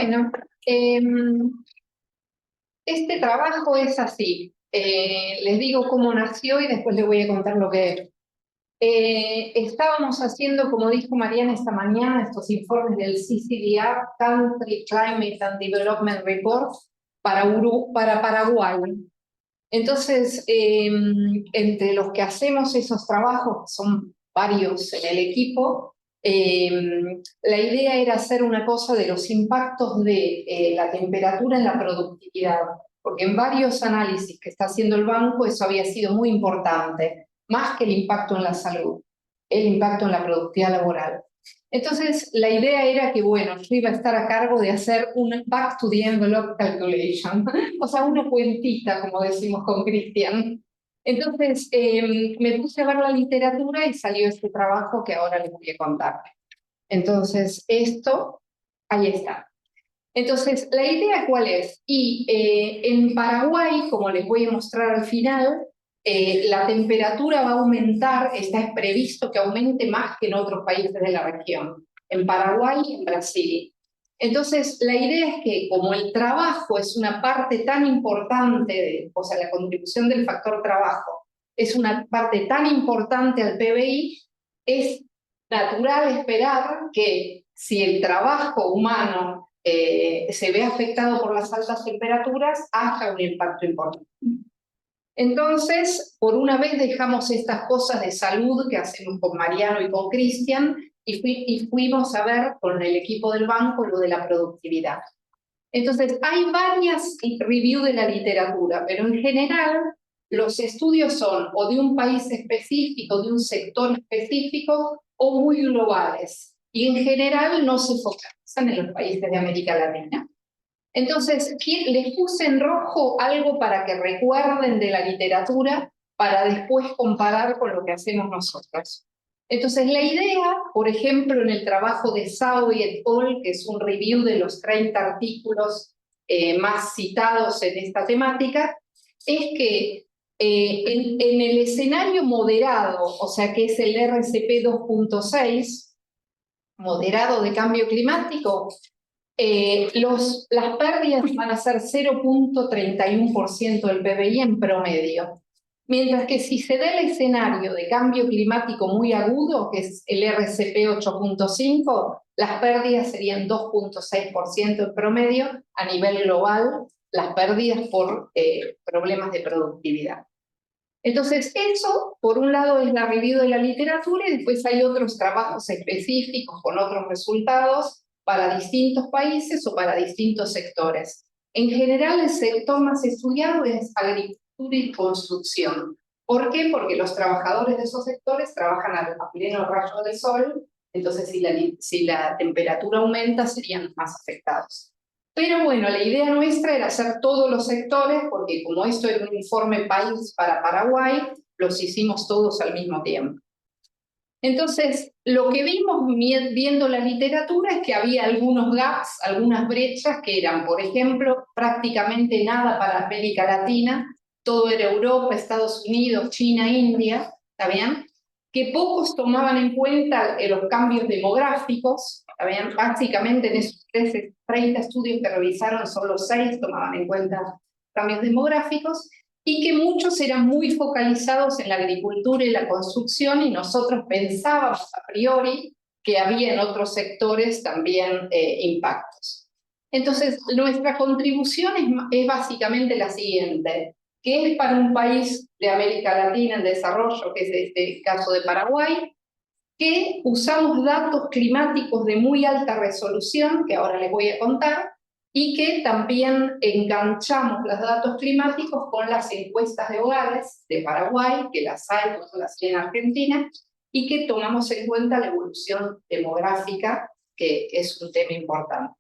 Bueno, este trabajo es así. Les digo cómo nació y después les voy a contar lo que es. Estábamos haciendo, como dijo Mariana esta mañana, estos informes del CCDR, Country Climate and Development Report, para Paraguay. Entonces, entre los que hacemos esos trabajos, que son varios en el equipo, la idea era hacer una cosa de los impactos de la temperatura en la productividad, porque en varios análisis que está haciendo el banco eso había sido muy importante, más que el impacto en la salud, el impacto en la productividad laboral. Entonces, la idea era que, bueno, yo iba a estar a cargo de hacer un back to the envelope calculation, o sea, una cuentita, como decimos con Cristian. Entonces, me puse a ver la literatura y salió este trabajo que ahora les voy a contar. Entonces, esto, ahí está. Entonces, la idea ¿cuál es? Y en Paraguay, como les voy a mostrar al final, la temperatura va a aumentar, está previsto que aumente más que en otros países de la región, en Paraguay y en Brasil. Entonces, la idea es que como el trabajo es una parte tan importante, o sea, la contribución del factor trabajo es una parte tan importante al PBI, es natural esperar que si el trabajo humano se ve afectado por las altas temperaturas, haya un impacto importante. Entonces, por una vez dejamos estas cosas de salud que hacemos con Mariano y con Cristian y fuimos a ver con el equipo del banco lo de la productividad. Entonces, hay varias reviews de la literatura, pero en general los estudios son o de un país específico, de un sector específico, o muy globales. Y en general no se focalizan en los países de América Latina. Entonces, les puse en rojo algo para que recuerden de la literatura para después comparar con lo que hacemos nosotros. Entonces, la idea, por ejemplo, en el trabajo de Sao et al., que es un review de los 30 artículos más citados en esta temática, es que en el escenario moderado, o sea, que es el RCP 2.6, moderado de cambio climático, las pérdidas van a ser 0.31% del PBI en promedio. Mientras que si se da el escenario de cambio climático muy agudo, que es el RCP 8.5, las pérdidas serían 2.6% en promedio a nivel global, las pérdidas por problemas de productividad. Entonces, eso, por un lado, es la review de la literatura y después hay otros trabajos específicos con otros resultados para distintos países o para distintos sectores. En general, el sector más estudiado es agricultura y construcción. ¿Por qué? Porque los trabajadores de esos sectores trabajan a pleno rayo del sol, entonces si la temperatura aumenta, serían más afectados. Pero bueno, la idea nuestra era hacer todos los sectores, porque como esto era un informe país para Paraguay, los hicimos todos al mismo tiempo. Entonces, lo que vimos viendo la literatura es que había algunos gaps, algunas brechas que eran, por ejemplo, prácticamente nada para América Latina, todo era Europa, Estados Unidos, China, India, ¿está bien? Que pocos tomaban en cuenta los cambios demográficos, ¿está bien? Básicamente en esos 30 estudios que revisaron, solo 6 tomaban en cuenta cambios demográficos, y que muchos eran muy focalizados en la agricultura y la construcción, y nosotros pensábamos a priori que había en otros sectores también impactos. Entonces, nuestra contribución es básicamente la siguiente, que es para un país de América Latina en desarrollo, que es este caso de Paraguay, que usamos datos climáticos de muy alta resolución, que ahora les voy a contar, y que también enganchamos los datos climáticos con las encuestas de hogares de Paraguay, que las hay, como las hay en Argentina, y que tomamos en cuenta la evolución demográfica, que es un tema importante.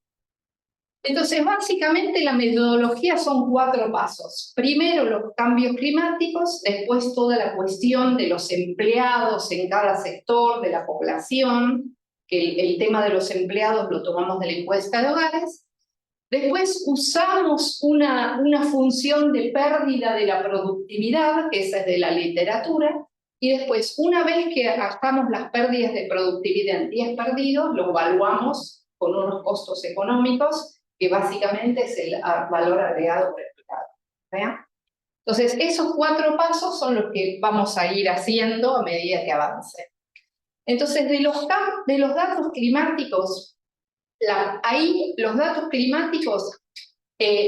Entonces, básicamente la metodología son 4 pasos. Primero, los cambios climáticos, después toda la cuestión de los empleados en cada sector, de la población, que el tema de los empleados lo tomamos de la encuesta de hogares. Después usamos una función de pérdida de la productividad, que esa es de la literatura, y después, una vez que hagamos las pérdidas de productividad en días perdidos, lo evaluamos con unos costos económicos, que básicamente es el valor agregado por el mercado. ¿Vean? Entonces, esos 4 pasos son los que vamos a ir haciendo a medida que avance. Entonces, de los datos climáticos, ahí los datos climáticos,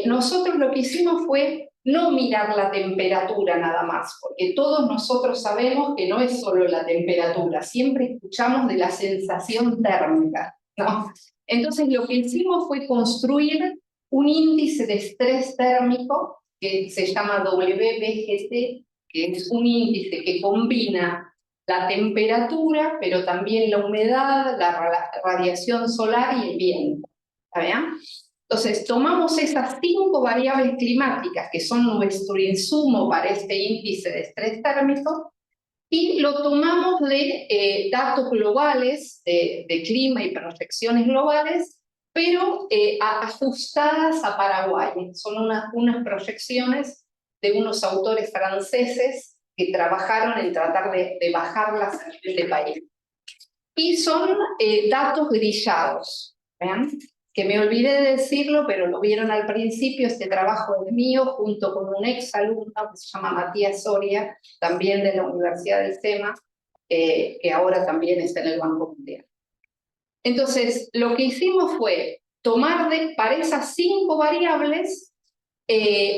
nosotros lo que hicimos fue no mirar la temperatura nada más, porque todos nosotros sabemos que no es solo la temperatura, siempre escuchamos de la sensación térmica, ¿no? Entonces, lo que hicimos fue construir un índice de estrés térmico que se llama WBGT, que es un índice que combina la temperatura, pero también la humedad, la radiación solar y el viento. ¿Está bien? Entonces, tomamos esas 5 variables climáticas, que son nuestro insumo para este índice de estrés térmico, y lo tomamos de datos globales, de clima y proyecciones globales, pero ajustadas a Paraguay. Son unas proyecciones de unos autores franceses que trabajaron en tratar de bajarlas a nivel de país. Y son datos grillados, ¿vean? Que me olvidé de decirlo, pero lo vieron al principio, este trabajo es mío, junto con un ex alumno que se llama Matías Soria, también de la Universidad del SEMA, que ahora también está en el Banco Mundial. Entonces, lo que hicimos fue tomar para esas 5 variables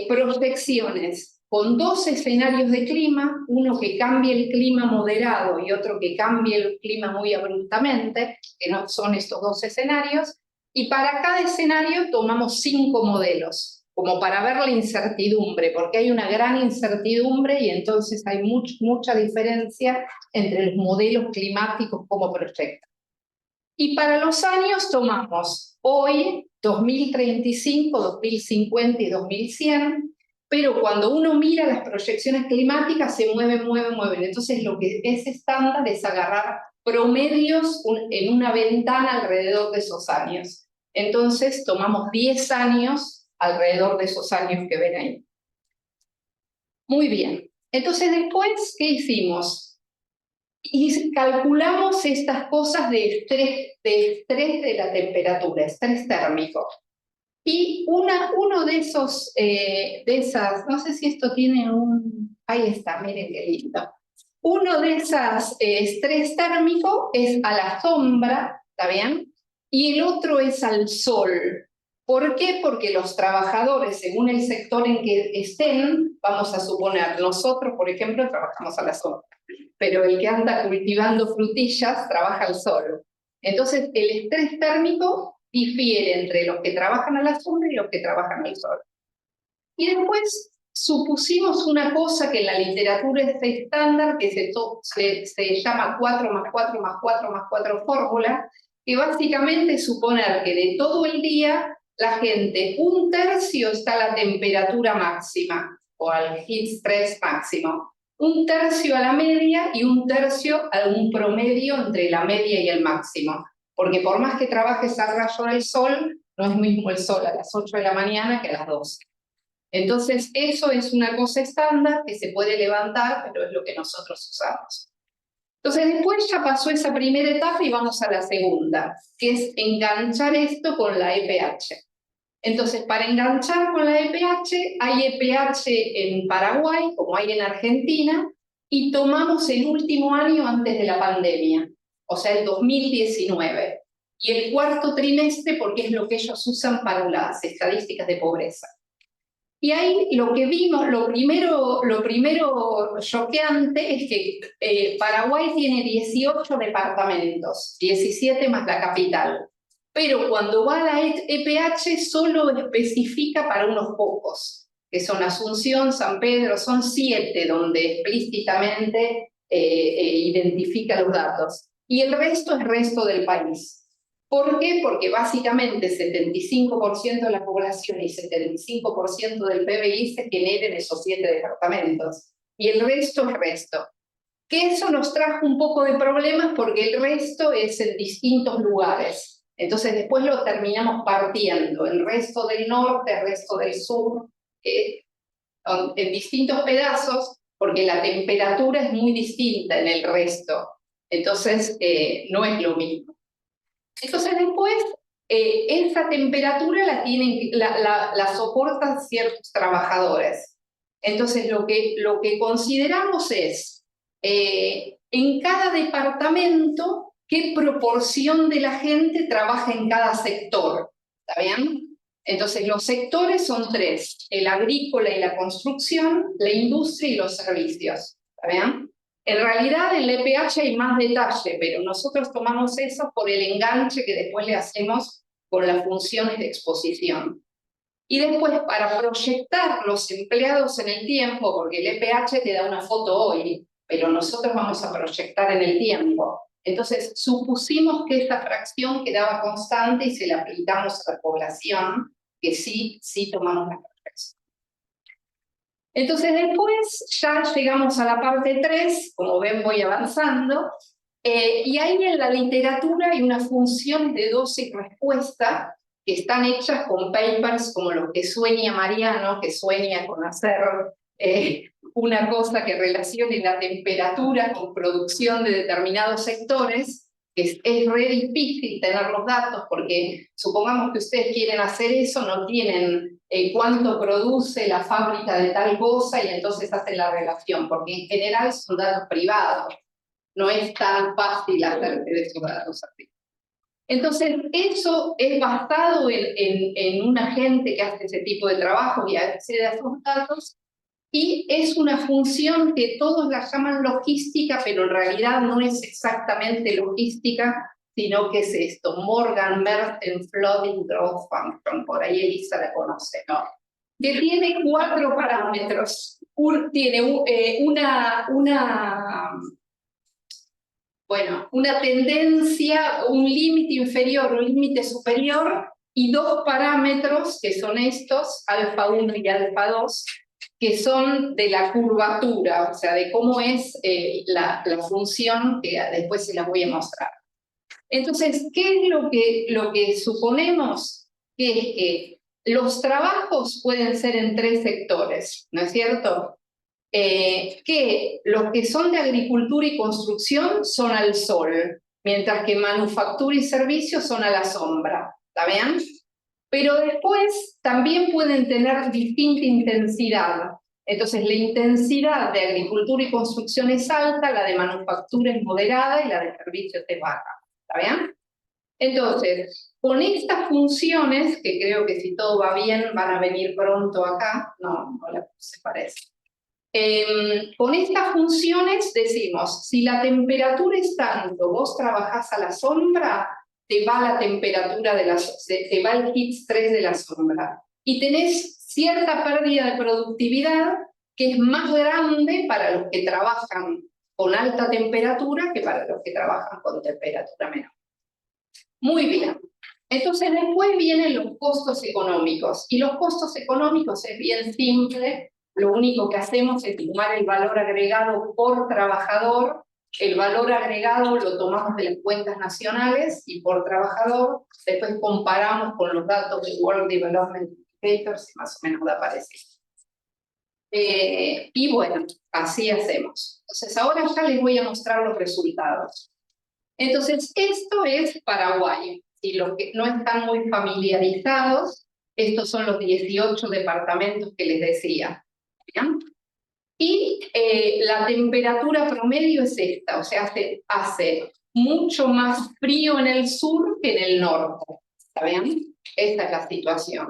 proyecciones con 2 escenarios de clima, uno que cambie el clima moderado y otro que cambie el clima muy abruptamente, que no son estos 2 escenarios, y para cada escenario tomamos 5 modelos, como para ver la incertidumbre, porque hay una gran incertidumbre y entonces hay mucha diferencia entre los modelos climáticos como proyectan. Y para los años tomamos hoy 2035, 2050 y 2100, pero cuando uno mira las proyecciones climáticas se mueven. Entonces lo que es estándar es agarrar promedios en una ventana alrededor de esos años. Entonces tomamos 10 años alrededor de esos años que ven ahí. Muy bien. Entonces después, ¿qué hicimos? Y calculamos estas cosas de estrés de la temperatura, estrés térmico. Y uno de esas, no sé si esto tiene ahí está, miren qué lindo. Uno de esas estrés térmico es a la sombra, ¿está bien? Y el otro es al sol. ¿Por qué? Porque los trabajadores, según el sector en que estén, vamos a suponer, nosotros, por ejemplo, trabajamos a la sombra, pero el que anda cultivando frutillas trabaja al sol. Entonces, el estrés térmico difiere entre los que trabajan a la sombra y los que trabajan al sol. Y después supusimos una cosa que en la literatura es estándar, que se llama 4 más 4 más 4 más 4 fórmula, que básicamente es suponer que de todo el día la gente, 1/3 está a la temperatura máxima, o al heat stress máximo, 1/3 a la media y 1/3 a un promedio entre la media y el máximo. Porque por más que trabajes al rayo del sol, no es mismo el sol a las 8 de la mañana que a las 12. Entonces, eso es una cosa estándar que se puede levantar, pero es lo que nosotros usamos. Entonces, después ya pasó esa primera etapa y vamos a la segunda, que es enganchar esto con la EPH. Entonces, para enganchar con la EPH, hay EPH en Paraguay, como hay en Argentina, y tomamos el último año antes de la pandemia, o sea, el 2019, y el 4º trimestre porque es lo que ellos usan para las estadísticas de pobreza. Y ahí lo que vimos, lo primero choqueante es que Paraguay tiene 18 departamentos, 17 más la capital. Pero cuando va a la EPH solo especifica para unos pocos, que son Asunción, San Pedro, son 7 donde explícitamente identifica los datos. Y el resto es resto del país. ¿Por qué? Porque básicamente 75% de la población y 75% del PBI se genera en esos 7 departamentos. Y el resto es resto. Que eso nos trajo un poco de problemas porque el resto es en distintos lugares. Entonces después lo terminamos partiendo. El resto del norte, el resto del sur, en distintos pedazos, porque la temperatura es muy distinta en el resto. Entonces no es lo mismo. Entonces después esa temperatura la soportan ciertos trabajadores. Entonces, lo que consideramos es, en cada departamento, qué proporción de la gente trabaja en cada sector. ¿Está bien? Entonces, los sectores son tres: el agrícola y la construcción, la industria y los servicios. ¿Está bien? En realidad, en el EPH hay más detalle, pero nosotros tomamos eso por el enganche que después le hacemos con las funciones de exposición. Y después, para proyectar los empleados en el tiempo, porque el EPH te da una foto hoy, pero nosotros vamos a proyectar en el tiempo. Entonces, supusimos que esta fracción quedaba constante y se la aplicamos a la población, que sí tomamos la proyección. Entonces, después ya llegamos a la parte 3, como ven voy avanzando, y ahí en la literatura hay unas funciones de dosis respuesta que están hechas con papers como los que sueña Mariano, que sueña con hacer una cosa que relacione la temperatura con producción de determinados sectores. Es re difícil tener los datos porque supongamos que ustedes quieren hacer eso, no tienen cuánto produce la fábrica de tal cosa y entonces hacen la relación, porque en general son datos privados. No es tan fácil hacerte de esos datos así. Entonces, eso es basado en una gente que hace ese tipo de trabajo y accede a esos datos, y es una función que todos la llaman logística, pero en realidad no es exactamente logística, sino que es esto: Morgan-Merten Flooding Growth Function, por ahí Elisa la conoce, ¿no? Que tiene 4 parámetros. Tiene una tendencia, un límite inferior, un límite superior, y 2 parámetros, que son estos, alfa 1 y alfa 2, que son de la curvatura, o sea, de cómo es la función, que después se las voy a mostrar. Entonces, ¿qué es lo que suponemos? Que es que los trabajos pueden ser en 3 sectores, ¿no es cierto? Que los que son de agricultura y construcción son al sol, mientras que manufactura y servicios son a la sombra. ¿Está bien? Pero después también pueden tener distinta intensidad. Entonces, la intensidad de agricultura y construcción es alta, la de manufactura es moderada y la de servicios es baja. ¿Está bien? Entonces, con estas funciones, que creo que si todo va bien van a venir pronto acá, no la puse, parece. Con estas funciones decimos, si la temperatura es tanto, vos trabajás a la sombra, te va la temperatura te va el heat stress de la sombra. Y tenés cierta pérdida de productividad que es más grande para los que trabajan con alta temperatura que para los que trabajan con temperatura menor. Muy bien. Entonces después vienen los costos económicos. Y los costos económicos es bien simple. Lo único que hacemos es tomar el valor agregado por trabajador. El valor agregado lo tomamos de las cuentas nacionales y por trabajador. Después comparamos con los datos de World Development Indicators y más o menos da parecido. Y bueno, así hacemos. Entonces ahora ya les voy a mostrar los resultados. Entonces, esto es Paraguay. Y los que no están muy familiarizados, estos son los 18 departamentos que les decía. ¿Bien? Y la temperatura promedio es esta, o sea, hace mucho más frío en el sur que en el norte. ¿Está bien? Esta es la situación.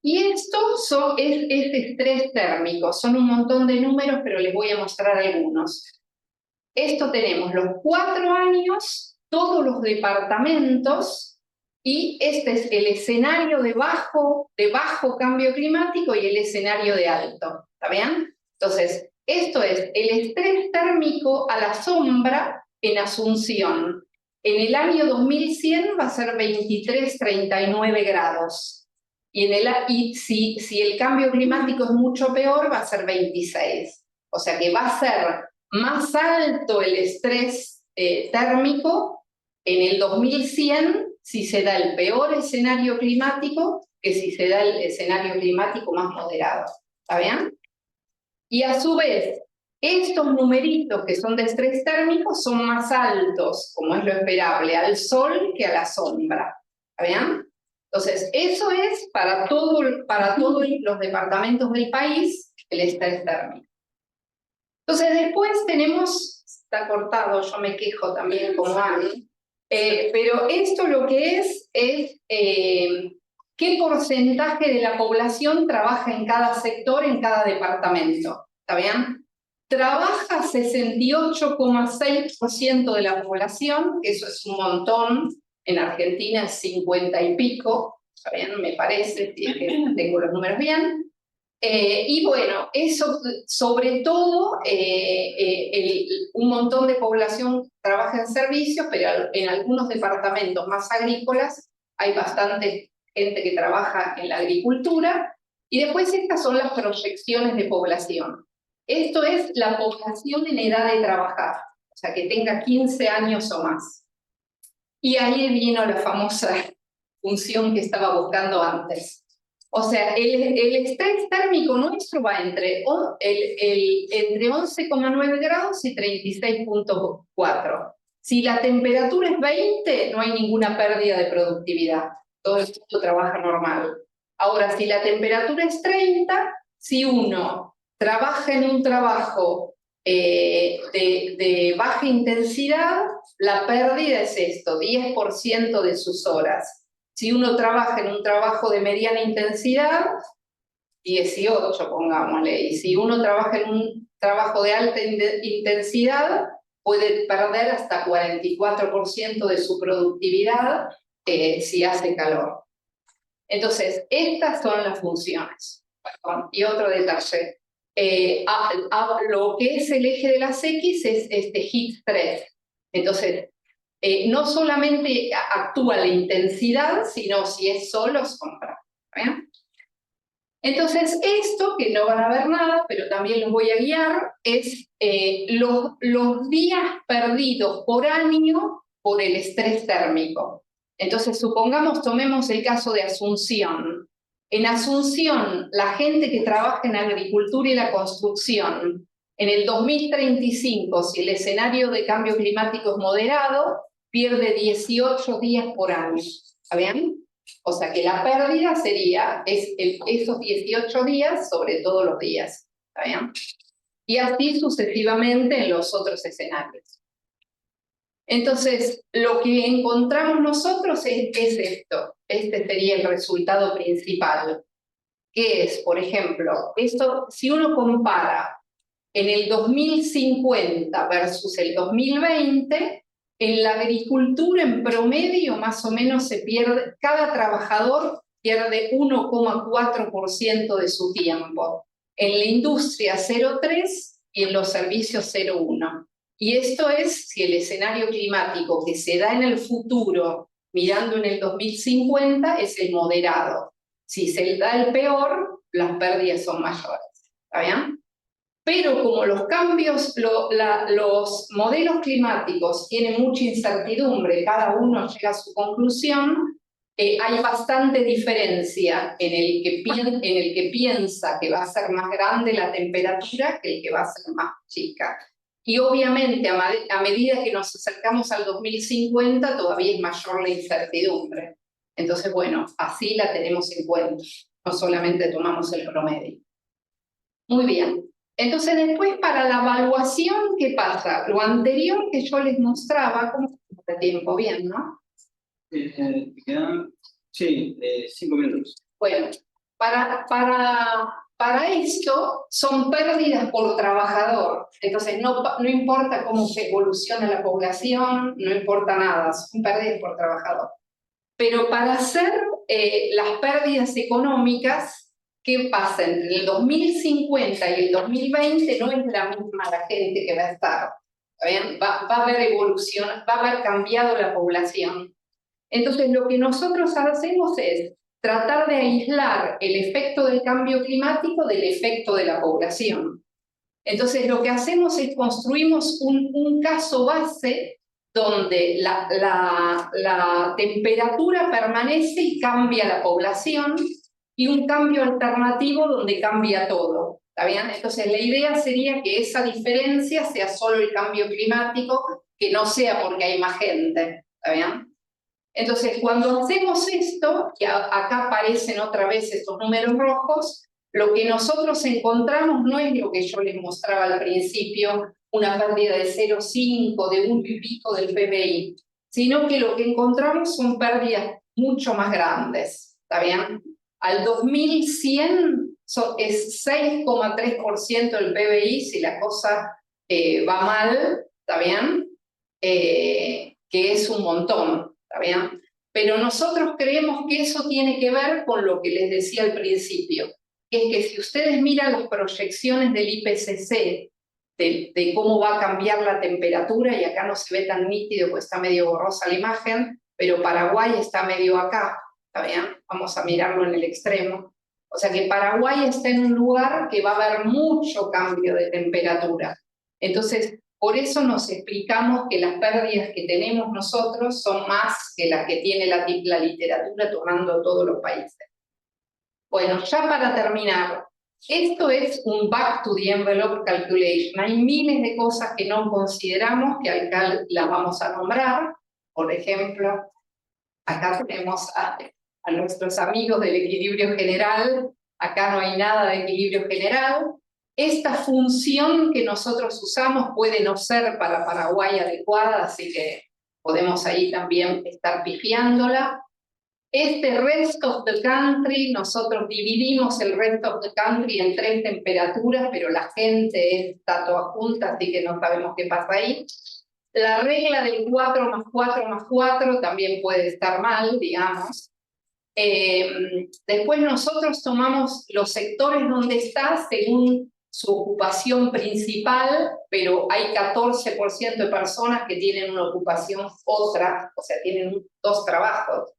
Y esto es estrés térmico. Son un montón de números, pero les voy a mostrar algunos. Esto tenemos los 4 años, todos los departamentos, y este es el escenario de bajo cambio climático y el escenario de alto. ¿Está bien? Entonces, esto es el estrés térmico a la sombra en Asunción. En el año 2100 va a ser 23-39 grados. Y si el cambio climático es mucho peor, va a ser 26. O sea que va a ser más alto el estrés térmico en el 2100 si se da el peor escenario climático que si se da el escenario climático más moderado. ¿Está bien? Y a su vez, Estos numeritos que son de estrés térmico son más altos, como es lo esperable, al sol que a la sombra. ¿Está bien? Entonces, eso es para todos los departamentos del país el estrés térmico. Entonces, después tenemos, está cortado, yo me quejo también como Ani, pero esto lo que es qué porcentaje de la población trabaja en cada sector, en cada departamento. ¿Está bien? Trabaja 68,6% de la población, que eso es un montón. En Argentina es 50 y pico, ¿está bien? Me parece, si es que tengo los números bien. Y bueno, eso sobre todo, un montón de población trabaja en servicios, pero en algunos departamentos más agrícolas hay bastante gente que trabaja en la agricultura. Y después estas son las proyecciones de población. Esto es la población en edad de trabajar, o sea, que tenga 15 años o más. Y ahí vino la famosa función que estaba buscando antes. O sea, el estrés térmico nuestro va entre 11,9 grados y 36,4. Si la temperatura es 20, no hay ninguna pérdida de productividad. Todo el mundo trabaja normal. Ahora, si la temperatura es 30, si uno trabaja en un trabajo de baja intensidad, la pérdida es esto, 10% de sus horas. Si uno trabaja en un trabajo de mediana intensidad, 18, pongámosle. Y si uno trabaja en un trabajo de alta intensidad, puede perder hasta 44% de su productividad si hace calor. Entonces, estas son las funciones. Y otro detalle. Lo que es el eje de las X es este heat 3. Entonces, no solamente actúa la intensidad, sino si es sol o sombra. ¿Bien? Entonces, esto, que no van a ver nada, pero también los voy a guiar, es los días perdidos por año por el estrés térmico. Entonces, supongamos, tomemos el caso de Asunción. En Asunción, la gente que trabaja en agricultura y la construcción, en el 2035, si el escenario de cambio climático es moderado, pierde 18 días por año. ¿Está bien? O sea que la pérdida sería esos 18 días sobre todos los días. ¿Está bien? Y así sucesivamente en los otros escenarios. Entonces, lo que encontramos nosotros es esto. Este sería el resultado principal. Que es, por ejemplo, esto, si uno compara en el 2050 versus el 2020, en la agricultura en promedio más o menos se pierde, cada trabajador pierde 1,4% de su tiempo. En la industria 0,3 y en los servicios 0,1. Y esto es si el escenario climático que se da en el futuro, mirando en el 2050, es el moderado. Si se da el peor, las pérdidas son mayores. ¿Está bien? Pero como los cambios, los modelos climáticos tienen mucha incertidumbre, cada uno llega a su conclusión, hay bastante diferencia en el que piensa que va a ser más grande la temperatura que el que va a ser más chica. Y obviamente a medida que nos acercamos al 2050 todavía es mayor la incertidumbre. Entonces, bueno, así la tenemos en cuenta, no solamente tomamos el promedio. Muy bien. Entonces, después, para la evaluación, ¿qué pasa? Lo anterior que yo les mostraba, ¿cómo está el tiempo? Bien, ¿no? Quedan, sí, 5 minutos. Bueno, para esto son pérdidas por trabajador. Entonces, no importa cómo se evoluciona la población, no importa nada, son pérdidas por trabajador. Pero para hacer las pérdidas económicas, ¿qué pasa? Entre el 2050 y el 2020 no es la misma la gente que va a estar. ¿Bien? Va a haber evolución, va a haber cambiado la población. Entonces, lo que nosotros hacemos es tratar de aislar el efecto del cambio climático del efecto de la población. Entonces, lo que hacemos es construimos un caso base donde la temperatura permanece y cambia la población, y un cambio alternativo donde cambia todo. ¿Está bien? Entonces la idea sería que esa diferencia sea solo el cambio climático, que no sea porque hay más gente. ¿Está bien? Entonces cuando hacemos esto, y acá aparecen otra vez estos números rojos, lo que nosotros encontramos no es lo que yo les mostraba al principio, una pérdida de 0,5, de 1 y pico del PBI, sino que lo que encontramos son pérdidas mucho más grandes. ¿Está bien? Al 2100 es 6,3% del PBI si la cosa va mal, ¿está bien? Que es un montón, ¿está bien? Pero nosotros creemos que eso tiene que ver con lo que les decía al principio, que es que si ustedes miran las proyecciones del IPCC, de cómo va a cambiar la temperatura, y acá no se ve tan nítido porque está medio borrosa la imagen, pero Paraguay está medio acá, ¿está bien? Vamos a mirarlo en el extremo. O sea que Paraguay está en un lugar que va a haber mucho cambio de temperatura. Entonces, por eso nos explicamos que las pérdidas que tenemos nosotros son más que las que tiene la literatura tomando todos los países. Bueno, ya para terminar, esto es un back to the envelope calculation. Hay miles de cosas que no consideramos, que acá las vamos a nombrar. Por ejemplo, acá tenemos a nuestros amigos del equilibrio general. Acá no hay nada de equilibrio general. Esta función que nosotros usamos puede no ser para Paraguay adecuada, así que podemos ahí también estar pifiándola. Este rest of the country, nosotros dividimos el rest of the country en 3 temperaturas, pero la gente está toda junta, así que no sabemos qué pasa ahí. La regla del 4 más 4 más 4 también puede estar mal, digamos. Después nosotros tomamos los sectores donde está según su ocupación principal, pero hay 14% de personas que tienen una ocupación otra, o sea, tienen 2 trabajos.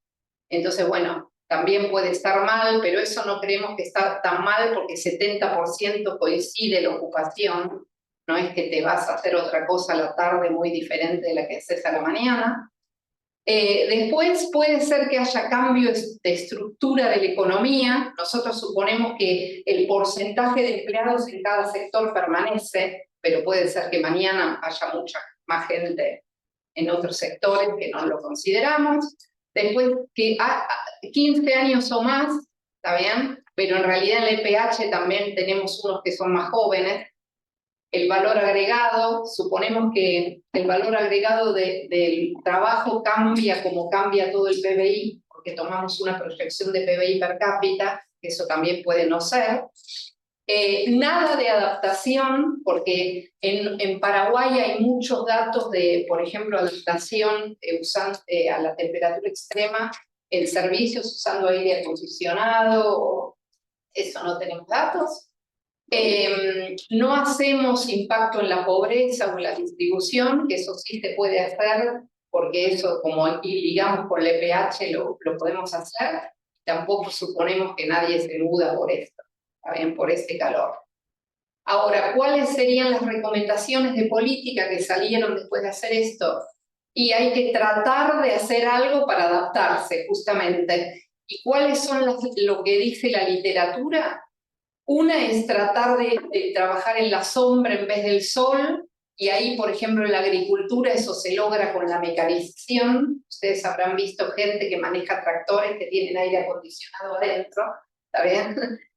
Entonces, bueno, también puede estar mal, pero eso no creemos que está tan mal porque 70% coincide la ocupación. No es que te vas a hacer otra cosa a la tarde muy diferente de la que haces a la mañana. Después puede ser que haya cambios de estructura de la economía. Nosotros suponemos que el porcentaje de empleados en cada sector permanece, pero puede ser que mañana haya mucha más gente en otros sectores que no lo consideramos. Después que 15 años o más, ¿está bien? Pero en realidad en el EPH también tenemos unos que son más jóvenes. El valor agregado, suponemos que el valor agregado del trabajo cambia como cambia todo el PBI, porque tomamos una proyección de PBI per cápita, que eso también puede no ser. Nada de adaptación, porque en Paraguay hay muchos datos de, por ejemplo, adaptación a la temperatura extrema en servicios usando aire acondicionado, eso no tenemos datos. No hacemos impacto en la pobreza o en la distribución, que eso sí se puede hacer, porque eso, como ligamos con el EPH, lo podemos hacer. Tampoco suponemos que nadie se muda por esto, ¿saben? Por este calor. Ahora, ¿cuáles serían las recomendaciones de política que salieron después de hacer esto? Y hay que tratar de hacer algo para adaptarse, justamente. ¿Y cuáles son lo que dice la literatura? Una es tratar de trabajar en la sombra en vez del sol, y ahí, por ejemplo, en la agricultura eso se logra con la mecanización. Ustedes habrán visto gente que maneja tractores que tienen aire acondicionado adentro, ¿está bien?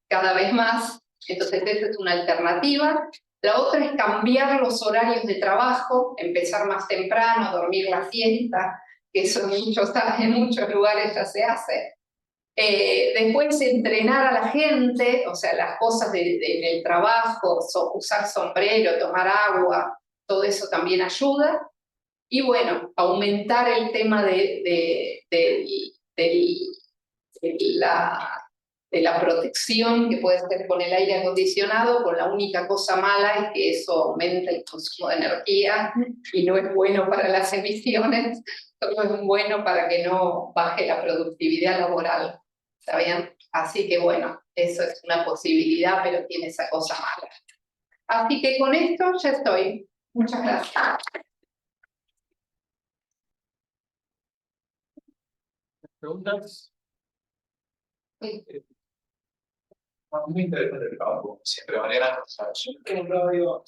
Cada vez más. Entonces, esa es una alternativa. La otra es cambiar los horarios de trabajo, empezar más temprano, dormir la siesta, que eso en muchos lugares ya se hace. Después entrenar a la gente, o sea, las cosas del trabajo, usar sombrero, tomar agua, todo eso también ayuda. Y bueno, aumentar el tema de la protección que puede ser con el aire acondicionado, con la única cosa mala es que eso aumenta el consumo de energía y no es bueno para las emisiones, solo es bueno para que no baje la productividad laboral. ¿Está bien? Así que bueno, eso es una posibilidad, pero tiene esa cosa mala. Así que con esto ya estoy. Muchas gracias. ¿Preguntas? Sí. Muy interesante el trabajo, como siempre, Mariana. O sea, yo creo que radio,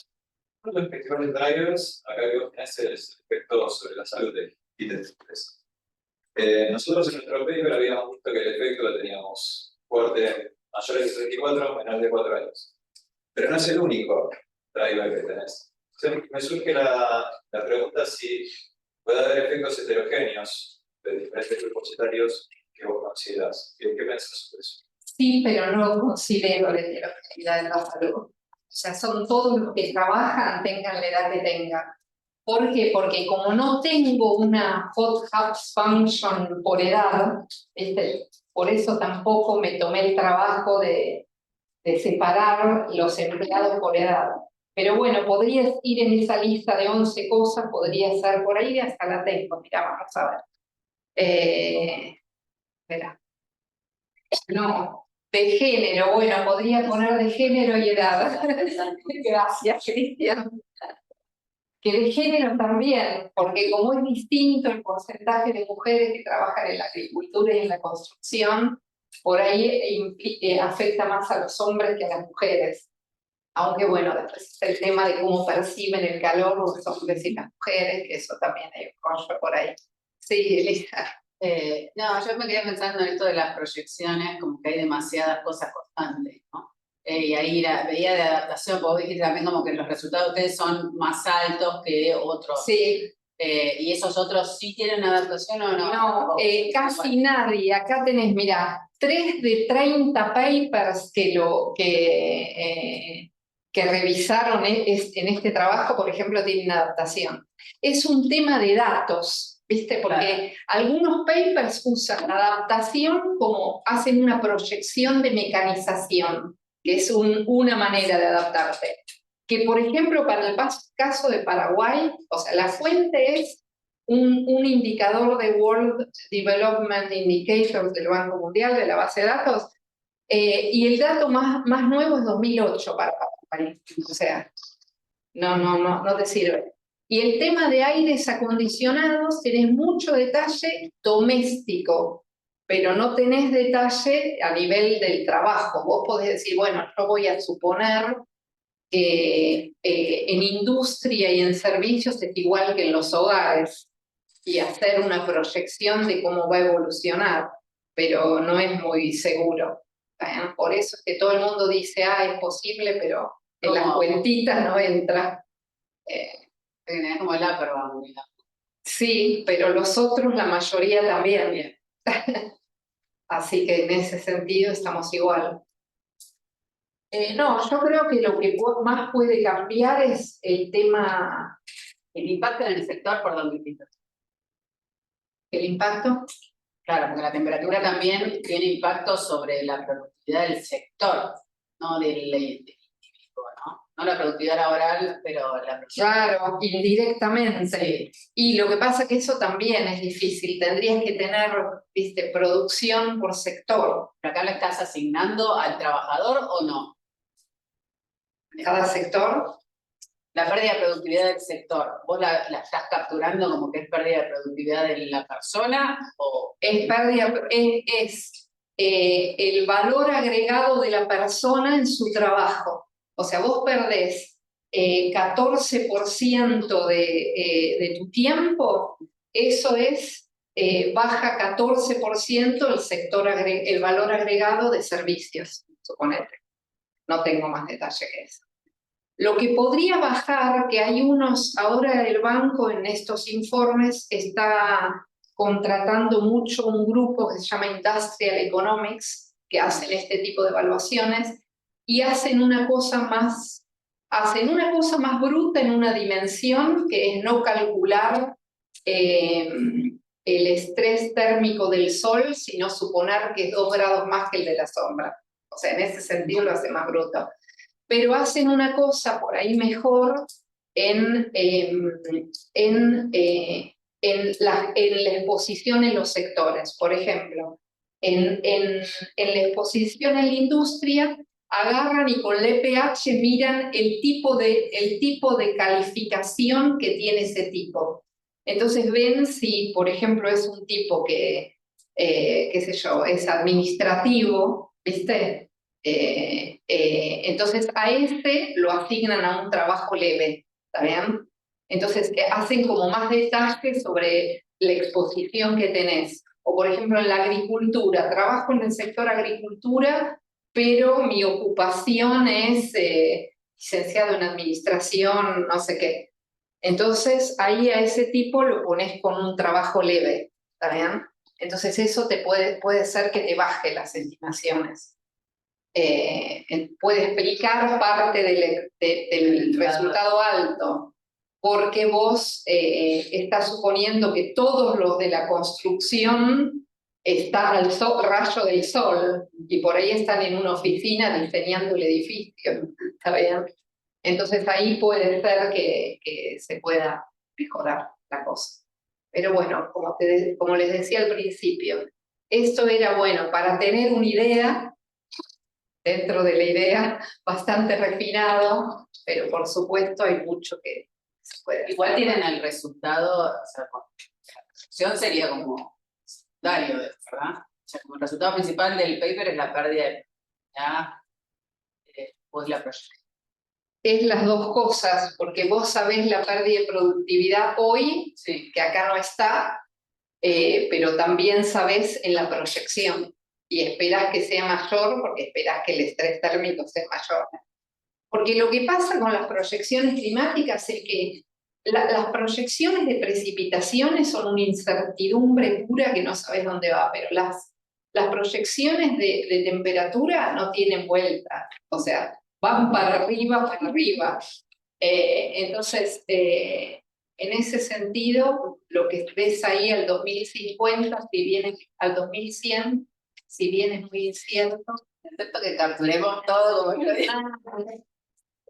uno de los principales drivers, acá que vos tenés, es el efecto sobre la salud de estrés. Nosotros en nuestro paper habíamos visto que el efecto lo teníamos fuerte, mayores de 34, menores de 4 años. Pero no es el único driver que tenés. Entonces, me surge la pregunta si puede haber efectos heterogéneos de diferentes grupos etarios que vos considerás. ¿Qué pensás sobre eso? Sí, pero no considero la heterogeneidad de la salud. O sea, son todos los que trabajan, tengan la edad que tengan. ¿Por qué? Porque como no tengo una hot house function por edad, ¿viste? Por eso tampoco me tomé el trabajo de separar los empleados por edad. Pero bueno, podrías ir en esa lista de 11 cosas, podría ser por ahí, hasta la tengo. Mira, vamos a ver. Espera. No, de género, bueno, podría poner de género y edad. Gracias, Cristian. Que de género también, porque como es distinto el porcentaje de mujeres que trabajan en la agricultura y en la construcción, por ahí afecta más a los hombres que a las mujeres. Aunque bueno, después está el tema de cómo perciben el calor los hombres y las mujeres, que eso también hay un rollo por ahí. Sí, Elisa. No, yo me quedé pensando en esto de las proyecciones, como que hay demasiadas cosas constantes, ¿no? Y ahí veía de adaptación, porque vos dijiste también como que los resultados de ustedes son más altos que otros. Sí. ¿Y esos otros sí tienen adaptación o no? No, casi nadie. Acá tenés, mira, 3 de 30 papers que revisaron en este trabajo, por ejemplo, tienen adaptación. Es un tema de datos, ¿viste? Porque algunos papers usan adaptación como hacen una proyección de mecanización, que es una manera de adaptarte. Que, por ejemplo, para el caso de Paraguay, o sea, la fuente es un indicador de World Development Indicators del Banco Mundial, de la base de datos, y el dato más nuevo es 2008 para Paraguay. O sea, no te sirve. Y el tema de aires acondicionados, tenés mucho detalle doméstico, pero no tenés detalle a nivel del trabajo. Vos podés decir, bueno, yo voy a suponer que en industria y en servicios es igual que en los hogares, y hacer una proyección de cómo va a evolucionar, pero no es muy seguro. Por eso es que todo el mundo dice, es posible, pero en las cuentitas no entra. Es como el Aperban, digamos. Sí, pero los otros, la mayoría también. Así que en ese sentido estamos igual. No, yo creo que lo que más puede cambiar es el tema. El impacto en el sector, por donde pintas. ¿El impacto? Claro, porque la temperatura también tiene impacto sobre la productividad del sector, no del individuo, ¿no? No la productividad laboral, pero la productividad. Claro, indirectamente. Sí. Y lo que pasa es que eso también es difícil. Tendrías que tener, viste, producción por sector. ¿Pero acá la estás asignando al trabajador o no? Cada sector. La pérdida de productividad del sector, ¿vos la estás capturando como que es pérdida de productividad de la persona? ¿O es el valor agregado de la persona en su trabajo? O sea, vos perdés 14% de tu tiempo, eso es, baja 14% el valor agregado de servicios, suponete. No tengo más detalle que eso. Lo que podría bajar, que hay ahora el banco en estos informes está contratando mucho un grupo que se llama Industrial Economics, que hacen este tipo de evaluaciones, y hacen una cosa más bruta en una dimensión, que es no calcular el estrés térmico del sol, sino suponer que es 2 grados más que el de la sombra. O sea, en ese sentido lo hace más bruto. Pero hacen una cosa por ahí mejor en la exposición en los sectores. Por ejemplo, en la exposición en la industria, agarran y con el EPH miran el tipo de calificación que tiene ese tipo. Entonces ven si, por ejemplo, es un tipo que, qué sé yo, es administrativo, ¿viste? Entonces a este lo asignan a un trabajo leve, ¿está bien? Entonces hacen como más detalles sobre la exposición que tenés. O por ejemplo en la agricultura, trabajo en el sector agricultura, pero mi ocupación es licenciado en administración, no sé qué. Entonces ahí a ese tipo lo pones con un trabajo leve, ¿está bien? Entonces eso te puede ser que te baje las estimaciones. Puede explicar parte del resultado alto, porque vos estás suponiendo que todos los de la construcción están al rayo del sol, y por ahí están en una oficina diseñando el edificio, ¿está bien? Entonces ahí puede ser que se pueda mejorar la cosa. Pero bueno, como les decía al principio, esto era bueno para tener una idea, dentro de la idea, bastante refinado, pero por supuesto hay mucho que se puede. Igual tienen el resultado, o sea, la proyección sería como secundario, ¿verdad? O sea, como el resultado principal del paper es la pérdida de productividad, pues la proyección. Es las dos cosas, porque vos sabés la pérdida de productividad hoy, Sí. que acá no está, pero también sabés en la proyección, y esperás que sea mayor, porque esperás que el estrés térmico sea mayor. Porque lo que pasa con las proyecciones climáticas es que las proyecciones de precipitaciones son una incertidumbre pura que no sabes dónde va, pero las proyecciones de temperatura no tienen vuelta, o sea, van para arriba, para arriba. Entonces, en ese sentido, lo que ves ahí al 2050, si bien al 2100, si bien es muy incierto, Excepto que capturemos todo como yo digo.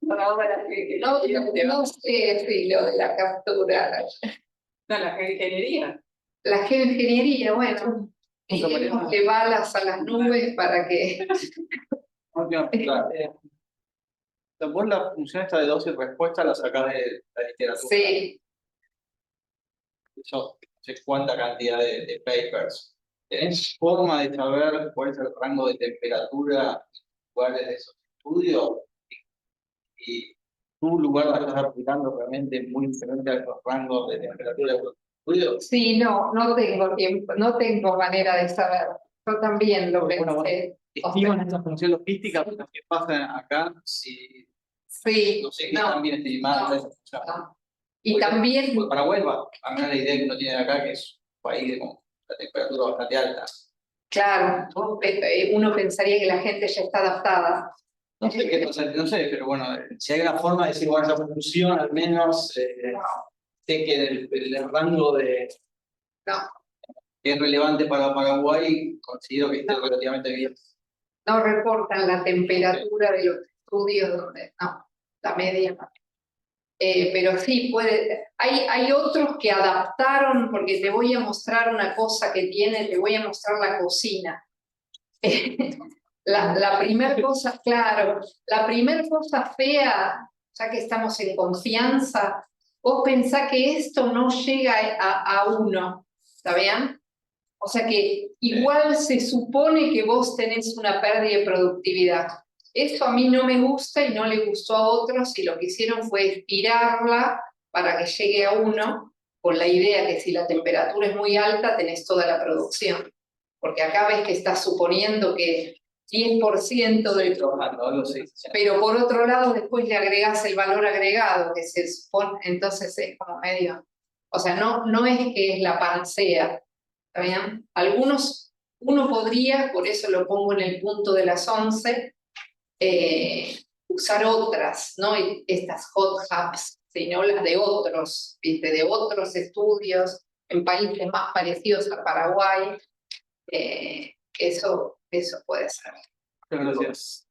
No sé si lo de la captura, No, la geoingeniería. la geoingeniería, bueno, de balas a las nubes para que... Vos la función esta de dosis respuesta la sacás de la literatura. Sí, Yo no sé cuánta cantidad de papers. ¿Tenés forma de saber cuál es el rango de temperatura iguales de esos estudios? Y tu lugar la estás aplicando realmente muy diferente a esos rangos de temperatura de los estudios. sí, no tengo tiempo, no tengo manera de saber. Yo también lo Bueno, pensé. estiman esta función logística, pero ¿qué pasa acá si Sí, no sé qué tan bien estimada esa función? no. Y también, Porque para Huelva, a mí la idea que uno tiene de acá que es un país de como la temperatura bastante alta. claro, uno pensaría que la gente ya está adaptada. No sé qué pasa, no sé, pero bueno, si hay una forma de decir, bueno, esa función al menos sé que el rango de No, que es relevante para Paraguay, considero que esté relativamente bien. no reportan la temperatura de los estudios donde, no, la media no. Pero sí, hay otros que adaptaron, porque te voy a mostrar una cosa que tiene, te voy a mostrar la cocina. La primera cosa, claro, la primera cosa fea, ya que estamos en confianza, vos pensás que esto no llega a uno, ¿está bien? O sea que igual se supone que vos tenés una pérdida de productividad. Eso a mí no me gusta y no le gustó a otros, y lo que hicieron fue estirarla para que llegue a uno, con la idea que si la temperatura es muy alta tenés toda la producción. Porque acá ves que estás suponiendo que 10% del... Pero por otro lado después le agregás el valor agregado, que se supone, entonces es como medio... O sea, no es que es la panacea. ¿Está bien? Algunos, uno podría, por eso lo pongo en el punto de las 11, usar otras, no estas hot hubs, sino las de otros, ¿viste? De otros estudios en países más parecidos a Paraguay. Eso puede ser. Muchas gracias.